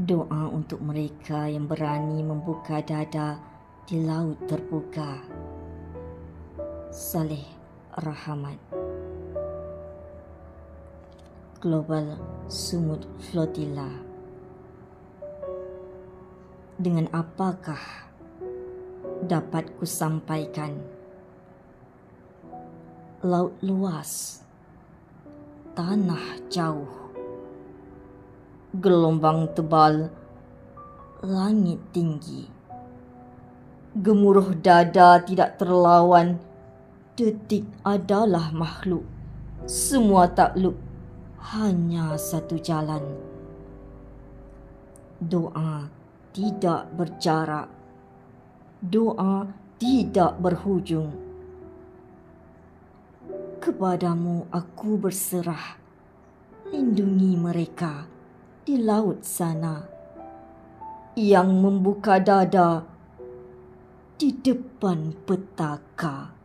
Doa untuk mereka yang berani membuka dada di laut terbuka. Saleh Rahmat. Global Sumut Flotilla. Dengan apakah dapat kusampaikan? Laut luas, tanah jauh, gelombang tebal, langit tinggi. Gemuruh dada tidak terlawan, detik adalah makhluk. Semua takluk, hanya satu jalan. Doa tidak berjarak, doa tidak berhujung. Kepadamu aku berserah, lindungi mereka di laut sana yang membuka dada di depan petaka.